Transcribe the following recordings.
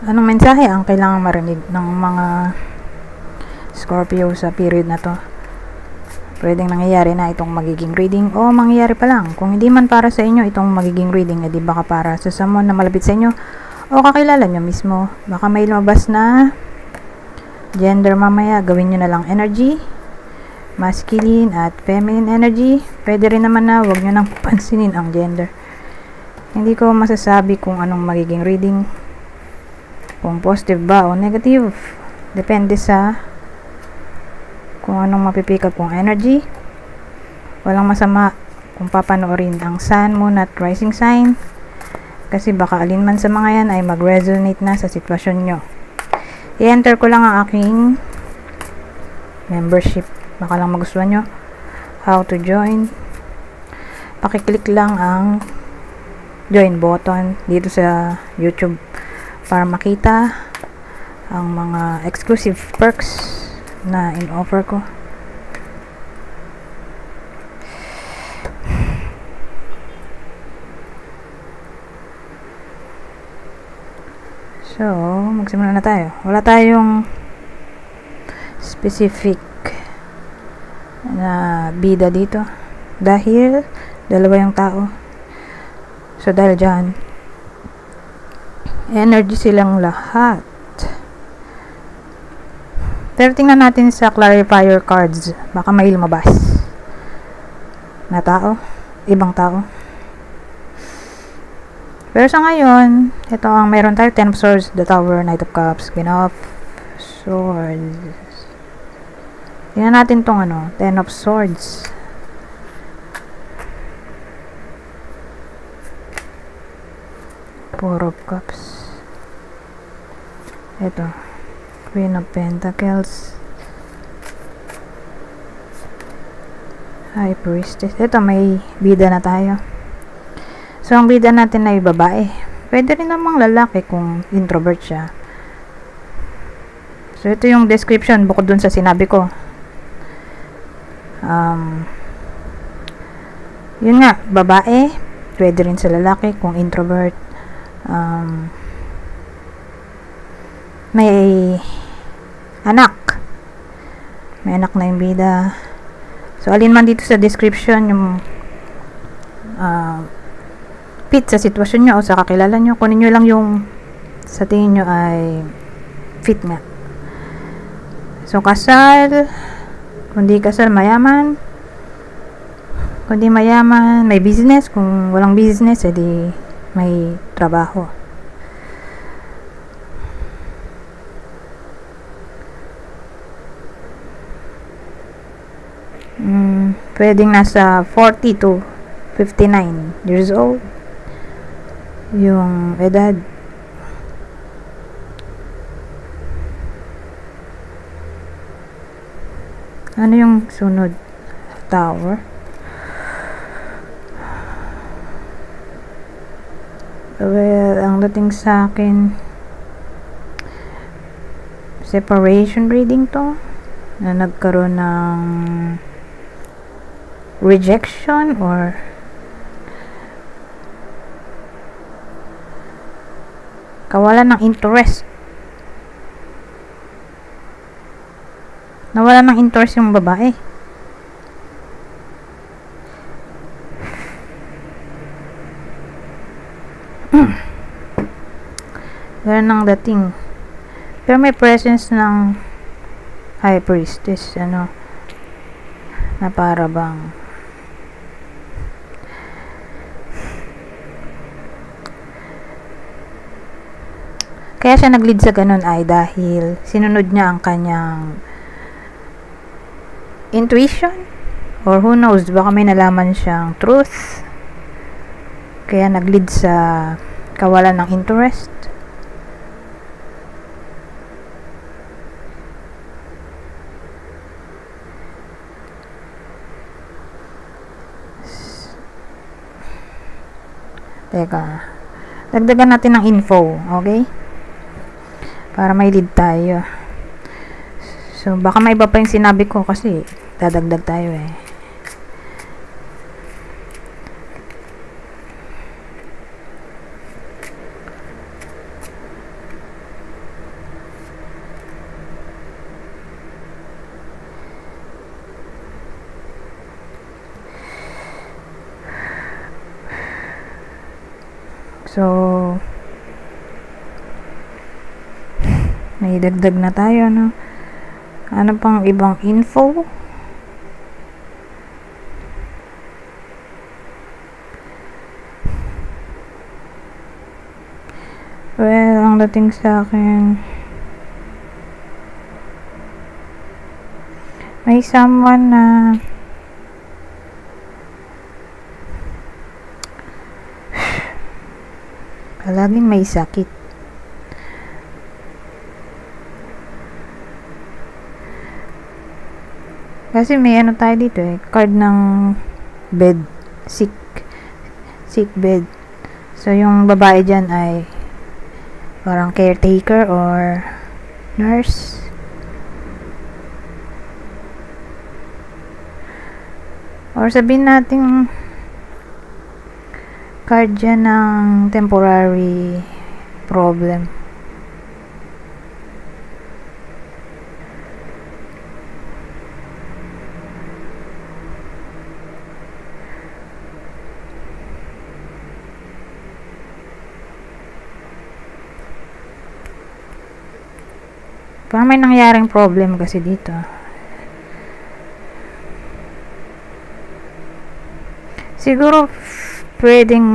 Anong mensahe ang kailangan marinig ng mga Scorpio sa period na to? Pwedeng nangyayari na itong magiging reading o mangyayari pa lang. Kung hindi man para sa inyo itong magiging reading, edi baka para sa someone na malapit sa inyo o kakilala nyo mismo. Baka may lumabas na gender mamaya, gawin nyo na lang energy, masculine at feminine energy. Pwede rin naman na wag nyo nang pansinin ang gender. Hindi ko masasabi kung anong magiging reading, kung positive ba o negative. Depende sa kung anong mapipick up kong energy. Walang masama kung papanoorin ang sun, moon at rising sign, kasi baka alin man sa mga yan ay mag-resonate na sa sitwasyon nyo. I-enter ko lang ang aking membership, baka lang magustuhan nyo. How to join, pakiclick lang ang join button dito sa YouTube para makita ang mga exclusive perks na in-offer ko. So, magsimula na tayo. Wala tayong specific na bida dito dahil dalawa yung tao. So, dahil dyan, energy silang lahat. Pero tingnan natin sa clarifier cards. Baka may lumabas na tao, ibang tao. Pero sa ngayon, ito ang meron tayo. 10 of Swords, the Tower, Knight of Cups, Queen of Swords. Tingnan natin tong 10 of Swords. Four of Cups. Ito, Queen of Pentacles, High Priestess. Ito, may bida na tayo. So, ang bida natin ay babae. Pwede rin namang lalaki kung introvert siya. So, ito yung description bukod dun sa sinabi ko. Yun nga, babae. Pwede rin sa lalaki kung introvert. May anak. May anak na yung bida. So, alin man dito sa description yung fit sa sitwasyon nyo o sa kakilala nyo, kunin nyo lang yung sa tingin nyo ay fit nga. So, kasal. Kung di kasal, mayaman. Kung di mayaman, may business. Kung walang business, edi may trabaho. Pwedeng nasa 40 to 59 years old yung edad. Ano yung sunod? Tower. Well, ang dating sa akin, separation reading to, na nagkaroon ng rejection or kawalan ng interest. Nawalan ng interest yung babae. Ganun ang dating. Pero may presence ng High Priestess, na para bang kaya siya nag-lead sa ganun ay dahil sinunod niya ang kanyang intuition, or who knows, baka may nalaman siyang truth kaya nag-lead sa kawalan ng interest. Teka, dagdagan natin ng info, okay? Para may lead tayo. So, baka may iba pa yung sinabi ko kasi dadagdag tayo eh. So, may dagdag na tayo, no? Ano pang ibang info? Well, ang dating sa akin, may someone na palaging may sakit. Kasi may ano tayo dito card ng bed, sick bed. So, yung babae dyan ay parang caretaker or nurse. Or sabihin natin card dyan ng temporary problem. Parang may nangyaring problem kasi dito. Siguro pwedeng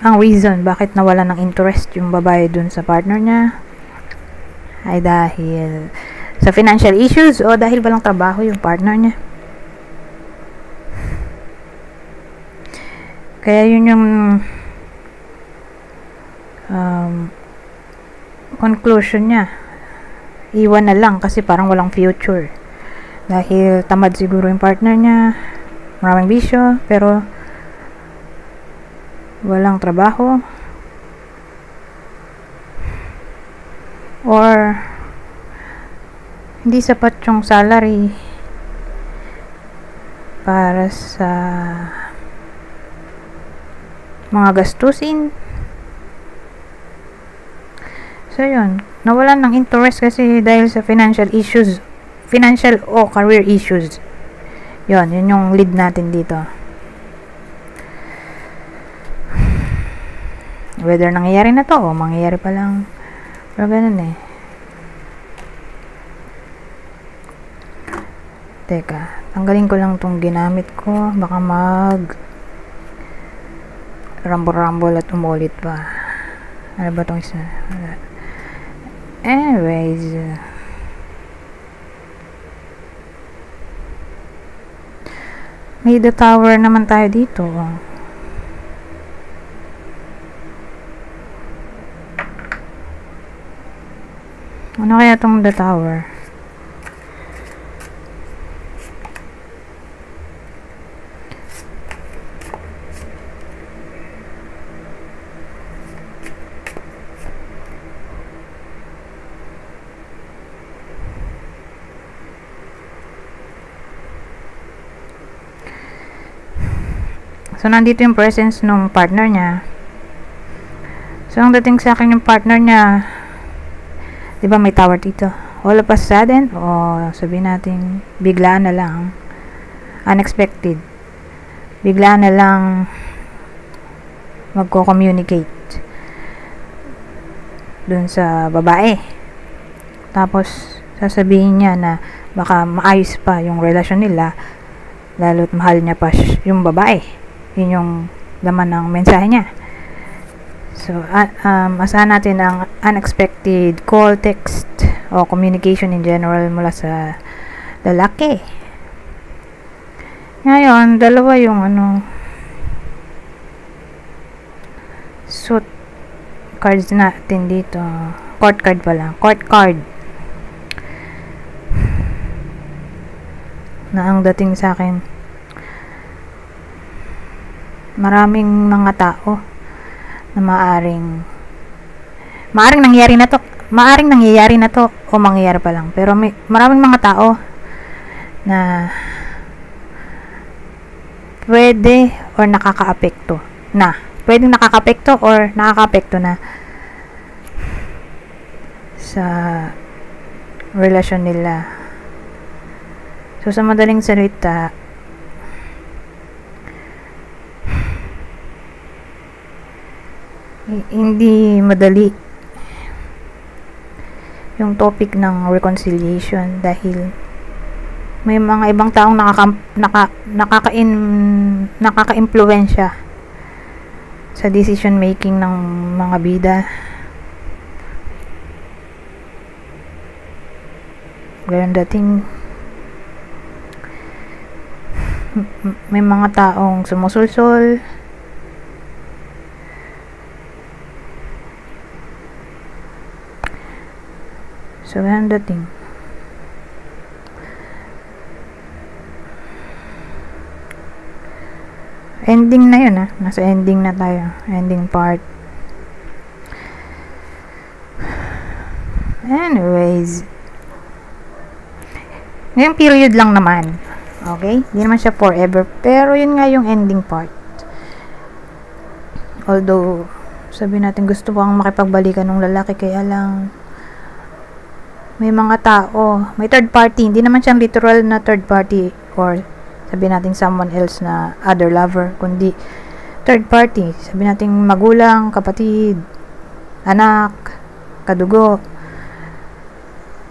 ang reason bakit nawala ng interest yung babae dun sa partner niya ay dahil sa financial issues o dahil walang trabaho yung partner niya. Kaya yun yung conclusion niya. Iwan na lang kasi parang walang future. Dahil tamad siguro yung partner niya, maraming bisyo, pero walang trabaho. Or hindi sapat yung salary para sa mga gastusin. So, yun. Nawalan ng interest kasi dahil sa financial issues. Financial o career issues. Yun yung lead natin dito. Whether nangyayari na to o mangyayari pa lang. Pero ganun Teka. Tanggalin ko lang tong ginamit ko. Baka rumble at umulit pa. Ano ba tong isa? Anyways, may the tower naman tayo dito. Ano kaya tong the tower? So, nandito yung presence ng partner niya. So, ang dating sa akin yung partner niya, di ba may tower dito? All of a sudden, o sabihin natin, biglaan na lang, unexpected, biglaan na lang magko-communicate dun sa babae. Tapos, sasabihin niya na baka maayos pa yung relasyon nila, lalo't mahal niya pa yung babae. Yun yung laman ng mensahe niya. So, asahan natin ang unexpected call, text, o communication in general mula sa lalaki. Ngayon, dalawa yung suit cards natin dito. Court card pala. Court card. Na ang dating sa akin, maraming mga tao na maaring nangyayari na to o mangyayari pa lang, pero maraming mga tao na pwedeng nakakaapekto na sa relasyon nila. So, sa madaling salita, hindi madali yung topic ng reconciliation dahil may mga ibang taong nakaka-impluwensya sa decision making ng mga bida. Ganun dating may mga taong sumusulsol, so ganun dating ending na yun. Nasa ending na tayo, ending part. Anyways, ngayong period lang naman, okay, hindi naman siya forever, pero yun nga yung ending part. Although sabi natin gusto ko ang makipagbalikan ng lalaki, kaya lang may mga tao, may third party, hindi naman siyang literal na third party or sabi natin someone else na other lover, kundi third party, sabi natin magulang, kapatid, anak, kadugo,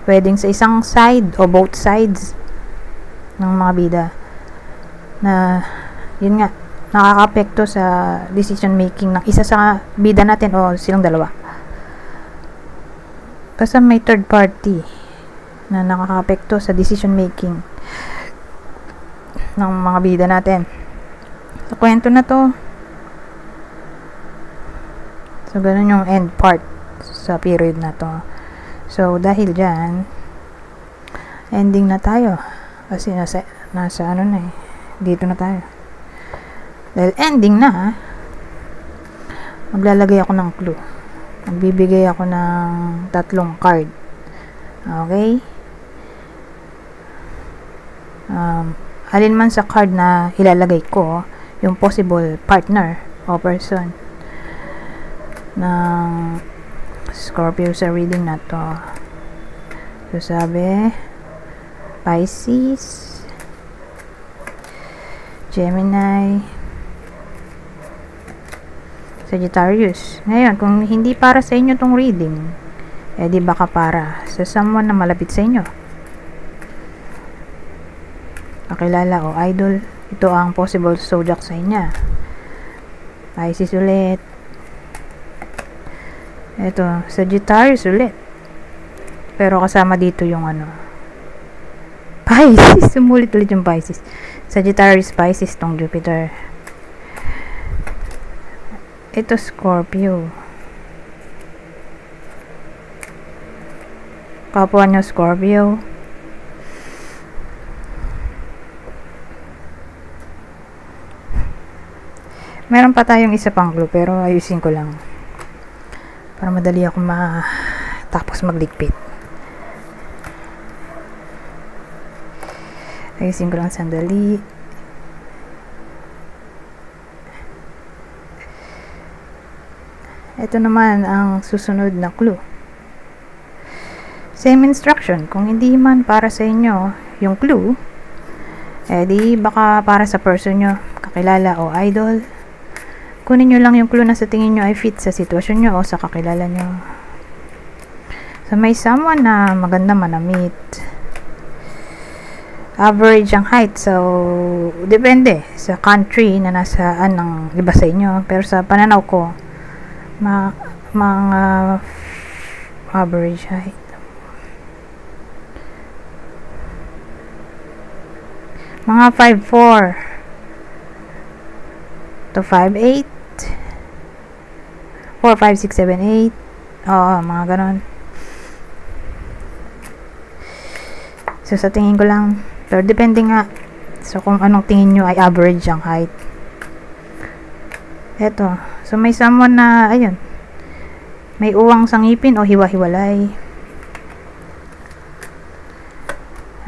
pwedeng sa isang side o both sides ng mga bida na yun nga, nakaka-apekto sa decision making ng isa sa bida natin o silang dalawa. Basta may third party na nakaka-apekto sa decision making ng mga bida natin. Sa kwento na to, so ganun yung end part sa period na to. So dahil dyan, ending na tayo kasi nasa ano na dito na tayo. Dahil ending na, maglalagay ako ng clue, magbibigay ako ng 3 card, okay? Alin man sa card na ilalagay ko, yung possible partner o person ng Scorpio sa reading na to. So sabi, Pisces, Gemini, Sagittarius. Ngayon, kung hindi para sa inyo tong reading, di baka para sa someone na malapit sa inyo, kakilala o idol. Ito ang possible zodiac sa inyo. Pisces ulit. Ito, Sagittarius ulit. Pero kasama dito yung Pisces. Sumulit ulit yung Pisces. Sagittarius, Pisces tong Jupiter. Ito, Scorpio. Kapwa nyo, Scorpio. Meron pa tayong isa pang clue, pero ayusin ko lang para madali ako tapos magligpit. Ayusin ko lang sandali. Ito naman ang susunod na clue. Same instruction. Kung hindi man para sa inyo yung clue, di baka para sa person nyo, kakilala o idol. Kunin nyo lang yung clue na sa tingin nyo ay fit sa sitwasyon nyo o sa kakilala nyo. So, may someone na maganda manamit. Average ang height. So, depende sa country na nasaan ng iba sa inyo. Pero sa pananaw ko, mga average height. Mga 5'4" to 5'8". 4, 5, 6, 7, 8. Oo, mga ganon. So, sa tingin ko lang, pero depende nga so kung anong tingin nyo ay average ang height. Eto. So, may someone na, ayun, may uwang sa ngipin o hiwa-hiwalay.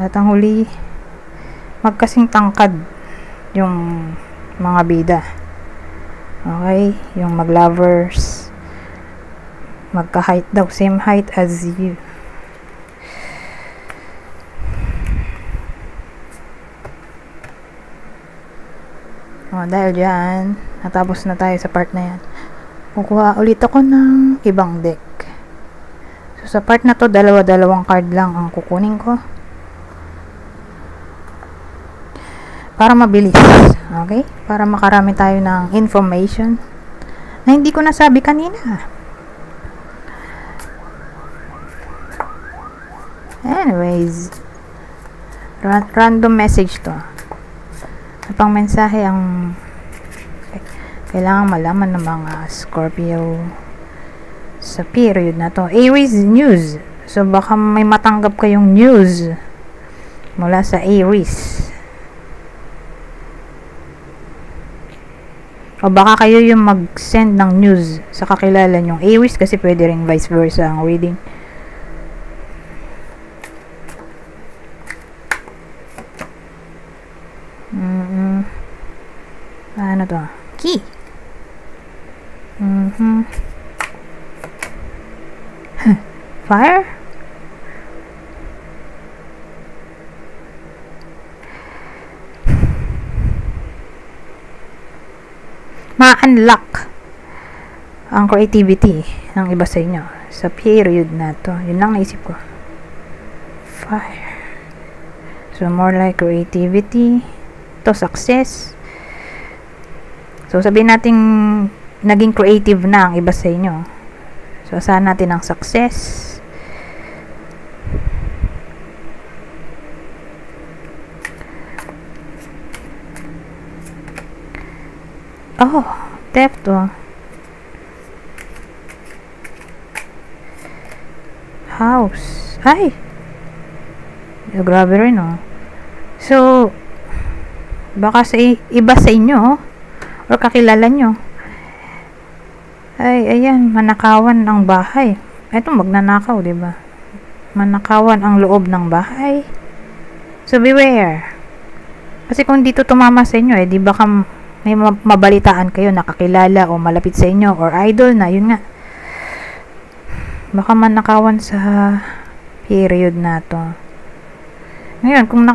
At ang huli, magkasing tangkad yung mga bida. Okay? Yung mag-lovers. Magka-height daw. Same height as you. Dahil dyan, natapos na tayo sa part na yan. kukuha ulit ako ng ibang deck. So sa part na to, dalawang card lang ang kukunin ko para mabilis, okay? Para makarami tayo ng information na hindi ko nasabi kanina. Anyways, random message to. Ano pang mensahe ang kailangan malaman ng mga Scorpio sa period na to? Aries news. So baka may matanggap kayong news mula sa Aries. O baka kayo yung mag-send ng news sa kakilala nyong Aries, kasi pwede rin vice versa ang reading. Ano to? Key. Fire. Ma-unlock ang creativity ng iba sa inyo sa period na to. Yun lang naisip ko. Fire. So more like creativity to, success. So sabihin natin naging creative na ang iba sa inyo. So asahan natin ang success. Oh, theft oh. House. Ay! Grabe rin oh. So, baka sa iba sa inyo or kakilala nyo, ay, ayan, manakawan ang bahay. Ito, magnanakaw, diba? Manakawan ang loob ng bahay. So, beware. Kasi kung dito tumama sa inyo, di baka may mabalitaan kayo, nakakilala o malapit sa inyo or idol na, yun nga. Baka manakawan sa period na to. Ngayon, kung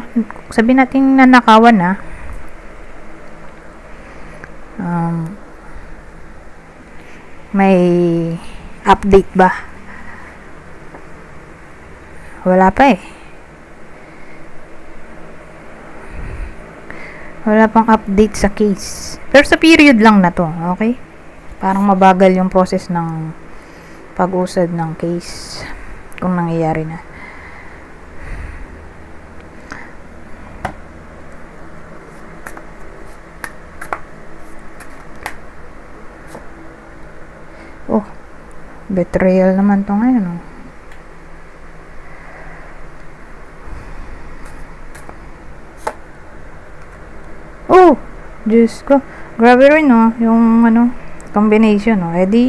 sabihin natin nanakawan na, may update ba? Wala pa eh. Wala pang update sa case. Pero sa period lang na to, okay? Parang mabagal yung process ng pag-usad ng case kung nangyayari na. Oh, betrayal naman to ngayon, oh. Oh, Diyos ko. Grabe rin, no? Yung, combination, no? Eh, di,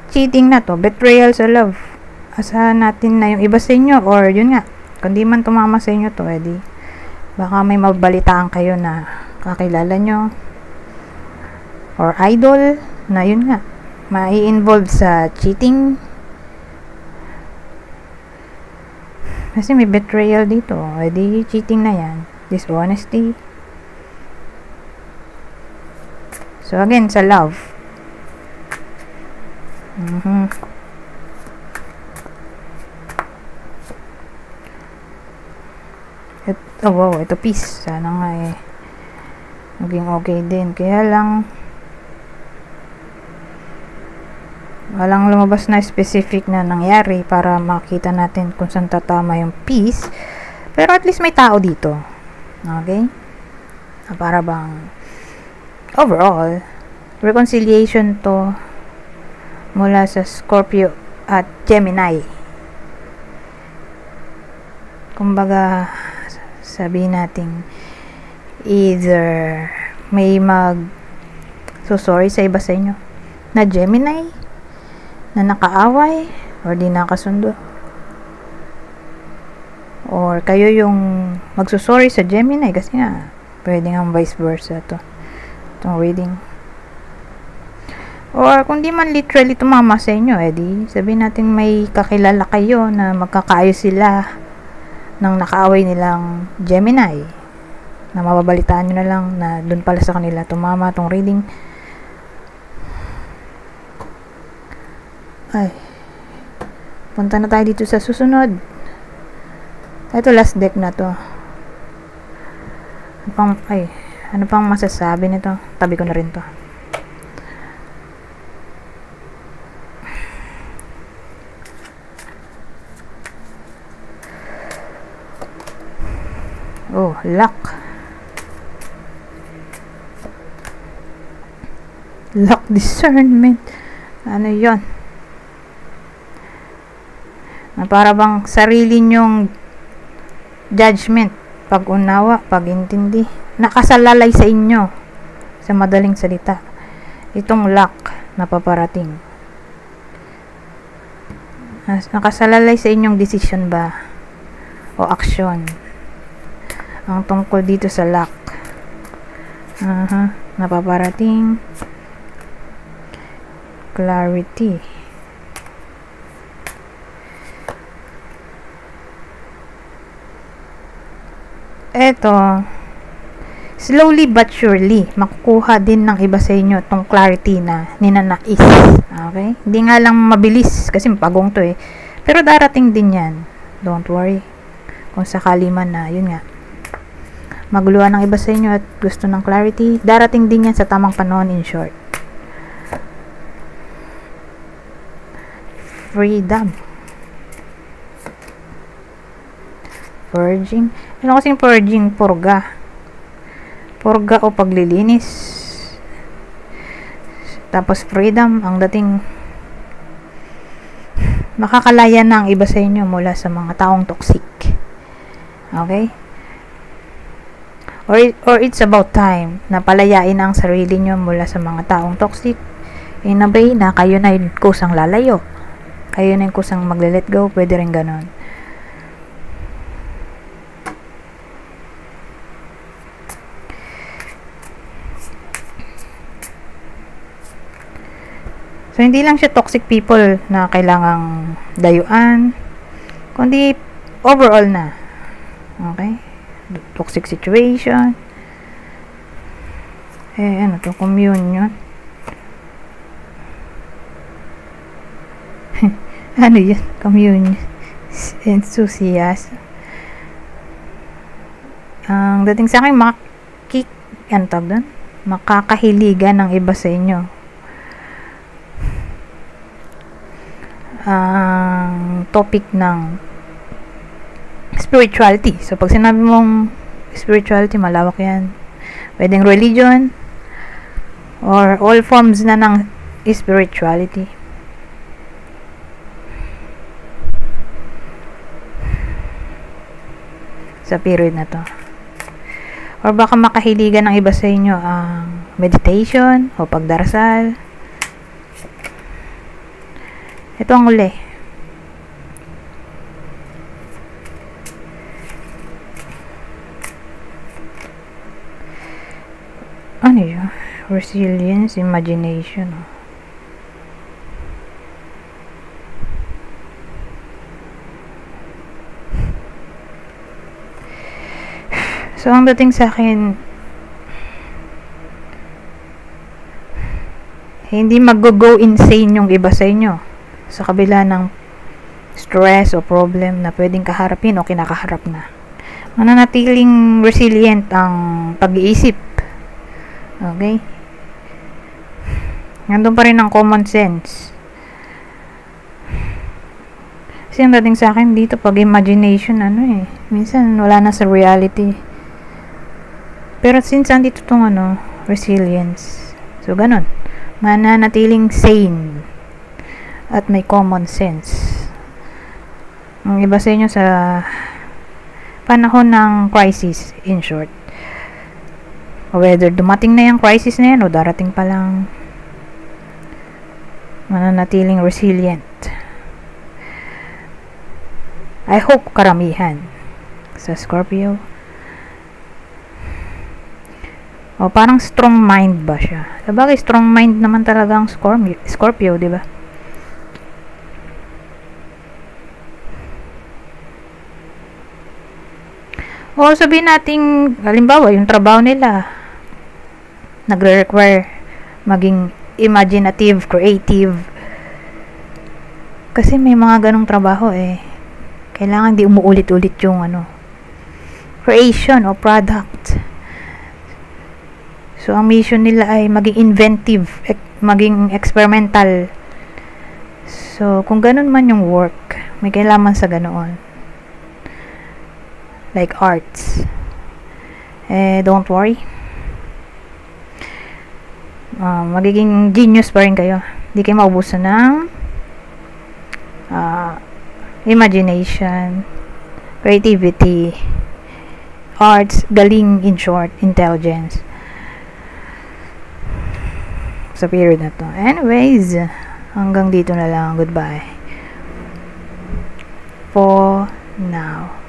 cheating na to. Betrayal sa love. Asahan natin na yung iba sa inyo, or yun nga, kung di man tumama sa inyo to, eh, di, baka may mabalitaan kayo na kakilala nyo, or idol, na yun nga, mai-involve sa cheating. Kasi may betrayal dito. Eh, di, cheating na yan. Dishonesty. So, again, sa love. Oh, wow, ito peace. Sana nga eh, maging okay din. Kaya lang, walang lumabas na specific na nangyari para makita natin kung saan tatama yung peace. Pero at least may tao dito. Okay? Para bang overall, reconciliation to mula sa Scorpio at Gemini. Kumbaga, sabihin natin, either may sorry sa iba sa inyo na Gemini na nakaaway or di nakasundo, or kayo yung magsusorry sa Gemini, kasi nga pwede nga vice versa itong reading. Or kung di man literally tumama sa inyo, di sabihin natin may kakilala kayo na magkakaayos sila ng nakaaway nilang Gemini, na mababalitaan nyo na lang na dun pala sa kanila tumama tong reading. Ay. Punta na tayo dito sa susunod. Ito last deck na to. Ano pang masasabi nito? Tabi ko na rin to. Oh, luck. Luck discernment. Ano yon? Para bang sarili nyong judgment, pag-unawa, pag-intindi, nakasalalay sa inyo, sa madaling salita, itong luck na paparating. Nakasalalay sa inyong decision ba o aksyon ang tungkol dito sa luck na paparating. Clarity. Eto, slowly but surely, makukuha din ng iba sa inyo tong clarity na ninanais. Okay? Hindi nga lang mabilis, kasi pagong to eh. Pero darating din yan. Don't worry. Kung sakali man na, yun nga, maguluhan ng iba sa inyo at gusto ng clarity, darating din yan sa tamang panahon, in short. Freedom. Purging. Ano kasing purging? Purga. Purga o paglilinis. Tapos freedom. Ang dating makakalaya na ang iba sa inyo mula sa mga taong toxic. Okay? Or it's about time na palayain ang sarili nyo mula sa mga taong toxic. In a way na kayo na yung kusang lalayo. Kayo na yung kusang magle-let go. Pwede rin ganon. So, hindi lang siya toxic people na kailangang dayuan, kundi overall na. Okay? Toxic situation. Ano to? Communion. Ano yun? Communion. Enthusiasm. Ang dating sa akin, makakahiligan ng iba sa inyo. Ang topic ng spirituality. So, pag sinabi mong spirituality, malawak yan. Pwedeng religion or all forms na ng spirituality. Sa period na to. Or baka makahiligan ng iba sa inyo ang meditation o pagdarasal. Ito ang uli. Ano yun? Resilience, imagination. So, ang dating sa akin, hindi mag-go insane yung iba sa inyo. Sa kabila ng stress o problem na pwedeng kaharapin o kinakaharap na. Mananatiling resilient ang pag-iisip. Okay? Nandun pa rin ang common sense. Kasi ang dating sa akin dito, pag imagination, minsan wala na sa reality. Pero since andito itong resilience. So, ganun. Mananatiling sane. At may common sense. Ang iba sa inyo sa panahon ng crisis, in short. Whether dumating na yung crisis na yan o darating pa lang, mananatiling resilient. I hope karamihan sa Scorpio. O parang strong mind ba siya? Sabagay, strong mind naman talaga ang Scorpio, di ba? O sabihin natin, halimbawa, yung trabaho nila nagre-require maging imaginative, creative, Kasi may mga ganong trabaho kailangan di umuulit-ulit yung creation o product. So ang mission nila ay maging inventive, maging experimental. So kung ganun man yung work, may kailangan sa ganoon. Like arts. Don't worry. Magiging genius pa rin kayo. Hindi kayo maubusan ng imagination, creativity, arts, galing, in short, intelligence. Sa period na to. Anyways, hanggang dito na lang. Goodbye. For now.